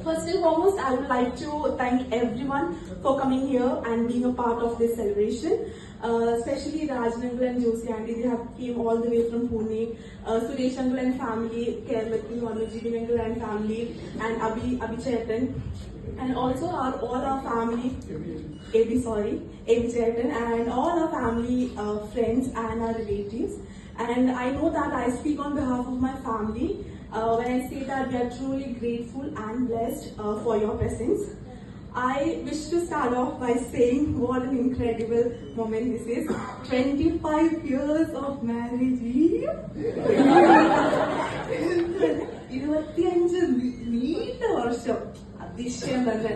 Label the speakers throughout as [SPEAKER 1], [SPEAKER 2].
[SPEAKER 1] First and foremost, I would like to thank everyone for coming here and being a part of this celebration. Especially Raj Uncle and Josie Auntie, they have came all the way from Pune. Suresh Uncle and family, Kermati, Manojji Uncle and family, and Abhi Chetan. And also all our family, AB Chetan, and all our family, friends and our relatives. And I know that I speak on behalf of my family when I say that we are truly grateful and blessed for your presence. I wish to start off by saying what an incredible moment this is. 25 years of marriage. 25 നീണ്ട വർഷം അതിശയം തന്നെ.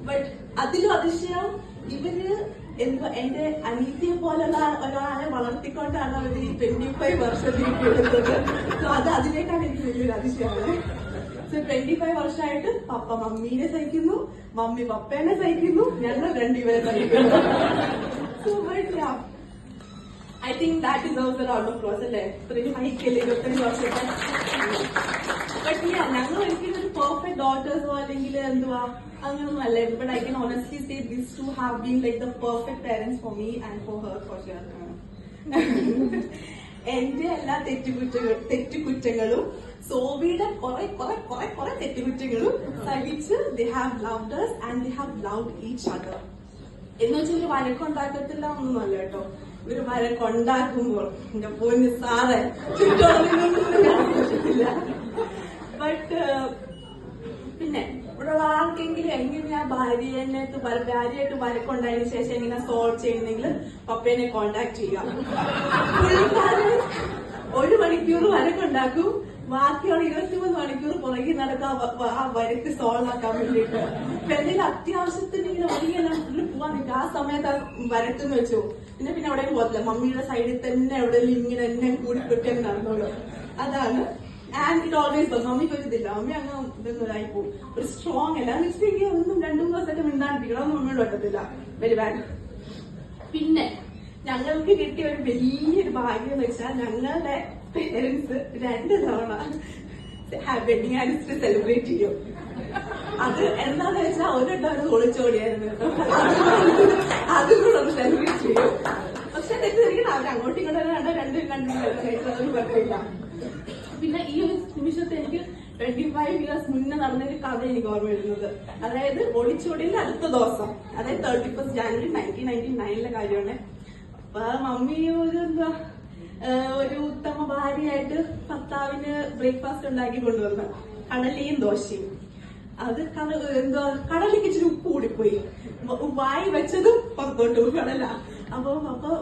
[SPEAKER 1] But അതിലും അതിശയം ഇവര് എന്റെ അനീതിയെ പോലുള്ള ഒരാളെ വളർത്തിക്കൊണ്ടാണ് അവര് ഈ 25 വർഷത്തിലേക്ക് എടുത്തത്. സോ അത് അതിലേക്കാണ് എനിക്ക് വലിയൊരു അതിശയമാണ്. സോ 25 വർഷമായിട്ട് പപ്പ മമ്മീനെ സഹിക്കുന്നു, മമ്മി പപ്പേനെ സഹിക്കുന്നു, ഞങ്ങൾ രണ്ടുപേരെ സഹിക്കുന്നു. So I think that deserves a round of applause അല്ലേ? ഇത്രയും സഹിക്കല്ലേ 25 വർഷത്തെ. ബട്ട് ഞങ്ങൾ ഒരിക്കലും ഒരു പെർഫെക്റ്റ് ഡോട്ടേഴ്സോ അല്ലെങ്കിൽ എന്തുവാ അങ്ങനൊന്നും അല്ലായിരുന്നു. But I can honestly say these two have been like the perfect parents for me and for her for sure. എന്റെ എല്ലാ തെറ്റുകുറ്റങ്ങളും സോബിയുടെ കുറെ തെറ്റുകുറ്റങ്ങളും സഹിച്ച് they have loved us and they have loved each other. എന്ന് വെച്ചാൽ ഒരു വഴക്കുണ്ടാക്കത്തില്ല ഒന്നുമല്ല കേട്ടോ. ഇവര് വഴക്കുണ്ടാക്കുമ്പോൾ എന്റെ പൊന്ന് സാറേ ചുറ്റോളത്തില്ല. ബട്ട് പിന്നെ ഇവിടെയുള്ള ആർക്കെങ്കിലും എങ്ങനെയാ ഭാര്യയായിട്ട് വഴക്കുണ്ടായതിനു ശേഷം എങ്ങനെ സോൾവ് ചെയ്യുന്നെങ്കിൽ പപ്പേനെ കോണ്ടാക്ട് ചെയ്യുക. പുള്ളിക്കാരൻ 1 മണിക്കൂർ വഴക്കുണ്ടാക്കും, ബാക്കിയുള്ള 23 മണിക്കൂർ പുറകെ നടക്കുക ആ വരക്ക് സോൾവ് ആക്കാൻ വേണ്ടിയിട്ട്. എന്തെങ്കിലും അത്യാവശ്യത്തിന് ഇങ്ങനെ വഴിയെല്ലാം പോവാൻ നിൽക്കുക. ആ സമയത്ത് വരട്ടെന്ന് വെച്ചു പിന്നെ എവിടെയും പോകത്തില്ല. മമ്മിയുടെ സൈഡിൽ തന്നെ എവിടെയെങ്കിലും ഇങ്ങനെ എന്നെ കൂടി കിട്ടി നടന്നോളൂ. അതാണ്. ആൻഡ് ഇറ്റ് ഓൾവേസ് മമ്മിക്ക് ഒരു ഇതില്ല. മമ്മി അങ്ങ് ഇതൊന്നും പോകും. ഒരു സ്ട്രോങ് അല്ല മിസ്റ്റേക്ക് ഒന്നും 2-3 ദിവസമൊക്കെ മിണ്ടാണ്ടിരിക്കണം. മമ്മിയോട് പറ്റത്തില്ല. Very bad. പിന്നെ ഞങ്ങൾക്ക് കിട്ടിയ ഒരു വലിയൊരു ഭാഗ്യം എന്ന് വെച്ചാൽ ഞങ്ങളുടെ പേരൻസ് 2 തവണ വെഡിങ് ആനിവേഴ്സറി സെലിബ്രേറ്റ് ചെയ്യും. അത് എന്താന്ന് വെച്ചാൽ ഒരിട്ടവര് ഒളിച്ചോടിയായിരുന്നു കേട്ടോ. അതുകൂടെ ഒന്ന് സെലിബ്രേറ്റ് ചെയ്യും. പക്ഷെ തെറ്റിദ്ധരിക്കണം, അവർ അങ്ങോട്ടും ഇങ്ങോട്ടും രണ്ടും കുഴപ്പമില്ല. പിന്നെ ഈ ഒരു നിമിഷത്തെ എനിക്ക് 25 ഇയേഴ്സ് മുന്നേ നടന്നൊരു കഥ എനിക്ക് ഓർമ്മ വരുന്നത്. അതായത് ഒളിച്ചോടിന്റെ അടുത്ത ദിവസം, അതായത് 31 ജാനുവരി 1999 കാര്യമാണ്. അപ്പൊ മമ്മി ഒരു ഉത്തമ ഭാര്യയായിട്ട് ഭർത്താവിന് ബ്രേക്ക്ഫാസ്റ്റ് ഉണ്ടാക്കി കൊണ്ടുവന്ന് കടലയും ദോശയും. അത് കടലയ്ക്ക് ഇച്ചിരി ഉപ്പ് കൂടിപ്പോയി. വായി വെച്ചതും പുറത്തോട്ട് കടല. അപ്പൊ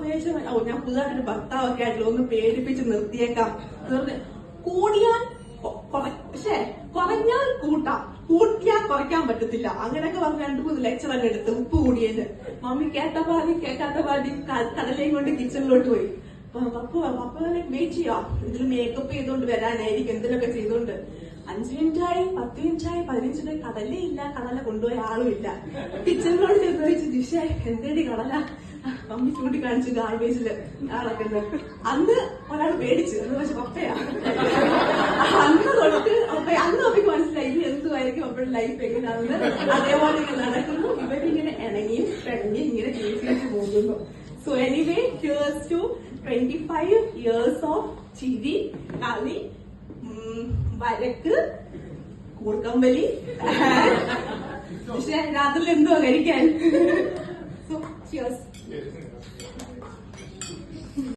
[SPEAKER 1] വിചാരിച്ചു ഞാൻ പുതുതായിട്ടൊരു ഭർത്താവൊക്കെ ആയിട്ടില്ല, ഒന്ന് പേടിപ്പിച്ച് നിർത്തിയേക്കാം. കൂടിയാൽ പക്ഷേ കുറഞ്ഞാൽ കൂട്ടിയാൽ കുറയ്ക്കാൻ പറ്റത്തില്ല. അങ്ങനെയൊക്കെ പറഞ്ഞ് 2-3 ലെക്ചർ അങ്ങ് എടുത്ത് ഉപ്പ് കൂടിയത്. മമ്മി കേട്ട പാതി കേൾക്കാത്ത പാതി കടലയും കൊണ്ട് കിച്ചണിലോട്ട് പോയി. പപ്പ വെയിറ്റ് ചെയ്യാം, എന്തെങ്കിലും മേക്കപ്പ് ചെയ്തോണ്ട് വരാനായിരിക്കും, എന്തെങ്കിലുമൊക്കെ ചെയ്തോണ്ട്. 5 മിനിറ്റായി, 10 മിനിറ്റായി, 15 മിനിറ്റായി, കടലയില്ല. കടല കൊണ്ടുപോയ ആളുമില്ല. കിച്ചണിലോട്ട് ചെന്ന് ചോദിച്ചു, ദിശ എന്തേടി കടല? മമ്മി ചൂണ്ടിക്കാണിച്ചു ഗാർബേജില് ആളൊക്കെ. അന്ന് ഒരാൾ പേടിച്ചു, എന്ന് വെച്ചാൽ പപ്പയാ. അന്ന് തൊട്ട് അന്ന് അമ്മയ്ക്ക് മനസ്സിലായി ഇനി എന്തുമായിരിക്കും അപ്പോഴും ലൈഫ് എങ്ങനെയാണെന്ന്. അതേപോലെ ഇങ്ങനെ നടക്കുന്നു. ഇവരിങ്ങനെ ഇണങ്ങിയും പിണങ്ങിയും ഇങ്ങനെ ജീവിച്ചു പോകുന്നു. So anyway, here's to 25 years of ചിരി, കളി, വരക്ക്, കൂർക്കമ്പലി. പക്ഷെ രാത്രി എന്തോ കഴിക്കാൻ. So cheers.